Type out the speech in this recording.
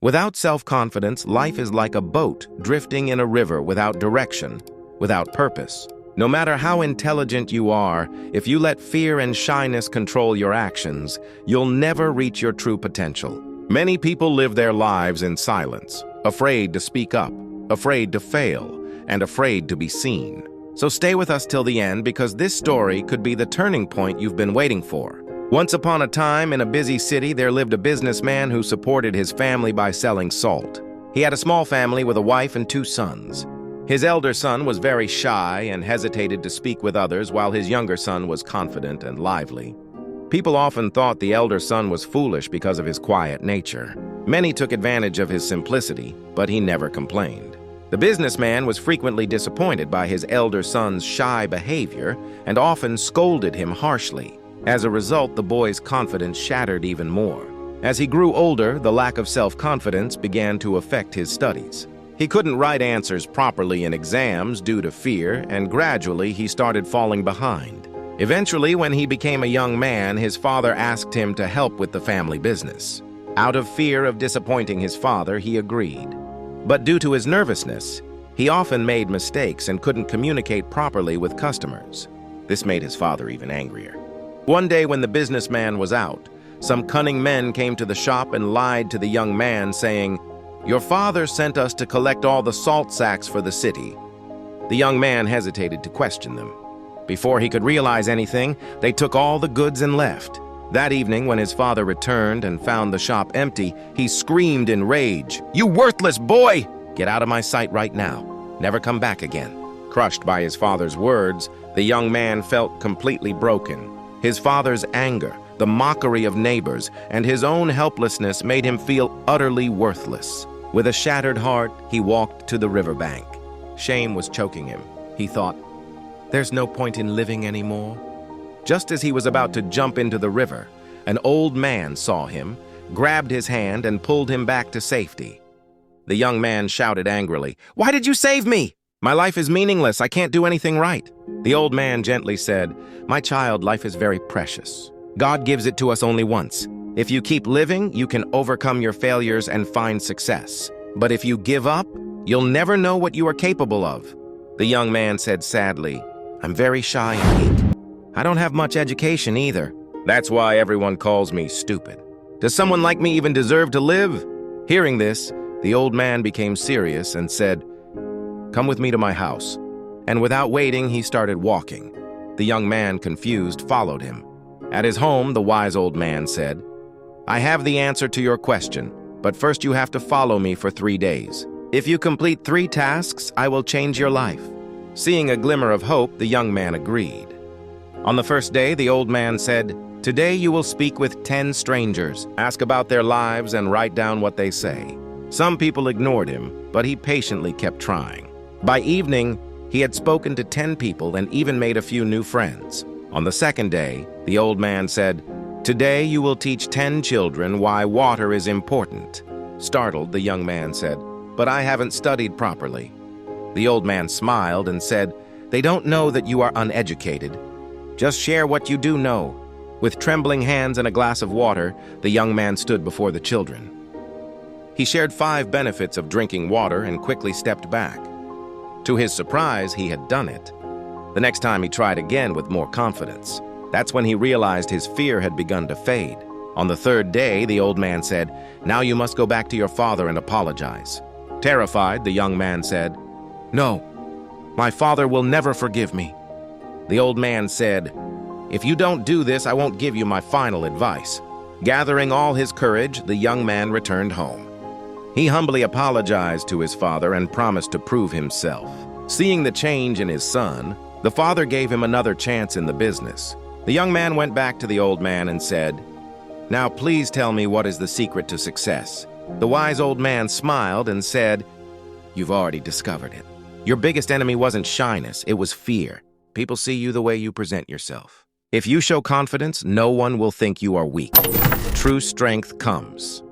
Without self-confidence, life is like a boat drifting in a river without direction, without purpose. No matter how intelligent you are, if you let fear and shyness control your actions, you'll never reach your true potential. Many people live their lives in silence, afraid to speak up, afraid to fail, and afraid to be seen. So stay with us till the end, because this story could be the turning point you've been waiting for. Once upon a time, in a busy city, there lived a businessman who supported his family by selling salt. He had a small family with a wife and 2 sons. His elder son was very shy and hesitated to speak with others, while his younger son was confident and lively. People often thought the elder son was foolish because of his quiet nature. Many took advantage of his simplicity, but he never complained. The businessman was frequently disappointed by his elder son's shy behavior and often scolded him harshly. As a result, the boy's confidence shattered even more. As he grew older, the lack of self-confidence began to affect his studies. He couldn't write answers properly in exams due to fear, and gradually he started falling behind. Eventually, when he became a young man, his father asked him to help with the family business. Out of fear of disappointing his father, he agreed. But due to his nervousness, he often made mistakes and couldn't communicate properly with customers. This made his father even angrier. One day when the businessman was out, some cunning men came to the shop and lied to the young man, saying, "Your father sent us to collect all the salt sacks for the city." The young man hesitated to question them. Before he could realize anything, they took all the goods and left. That evening, when his father returned and found the shop empty, he screamed in rage, "You worthless boy! Get out of my sight right now. Never come back again." Crushed by his father's words, the young man felt completely broken. His father's anger, the mockery of neighbors, and his own helplessness made him feel utterly worthless. With a shattered heart, he walked to the riverbank. Shame was choking him. He thought, "There's no point in living anymore." Just as he was about to jump into the river, an old man saw him, grabbed his hand, and pulled him back to safety. The young man shouted angrily, "Why did you save me? My life is meaningless. I can't do anything right." The old man gently said, "My child, life is very precious. God gives it to us only once. If you keep living, you can overcome your failures and find success. But if you give up, you'll never know what you are capable of." The young man said sadly, "I'm very shy and weak. I don't have much education either. That's why everyone calls me stupid. Does someone like me even deserve to live?" Hearing this, the old man became serious and said, "Come with me to my house." And without waiting, he started walking. The young man, confused, followed him. At his home, the wise old man said, "I have the answer to your question, but first you have to follow me for 3 days. If you complete 3 tasks, I will change your life." Seeing a glimmer of hope, the young man agreed. On the first day, the old man said, "Today you will speak with 10 strangers, ask about their lives, and write down what they say." Some people ignored him, but he patiently kept trying. By evening, he had spoken to 10 people and even made a few new friends. On the second day, the old man said, "Today you will teach 10 children why water is important." Startled, the young man said, "But I haven't studied properly." The old man smiled and said, "They don't know that you are uneducated. Just share what you do know." With trembling hands and a glass of water, the young man stood before the children. He shared 5 benefits of drinking water and quickly stepped back. To his surprise, he had done it. The next time he tried again with more confidence. That's when he realized his fear had begun to fade. On the 3rd day, the old man said, "Now you must go back to your father and apologize." Terrified, the young man said, "No, my father will never forgive me." The old man said, "If you don't do this, I won't give you my final advice." Gathering all his courage, the young man returned home. He humbly apologized to his father and promised to prove himself. Seeing the change in his son, the father gave him another chance in the business. The young man went back to the old man and said, "Now please tell me what is the secret to success." The wise old man smiled and said, "You've already discovered it. Your biggest enemy wasn't shyness, it was fear. People see you the way you present yourself. If you show confidence, no one will think you are weak. True strength comes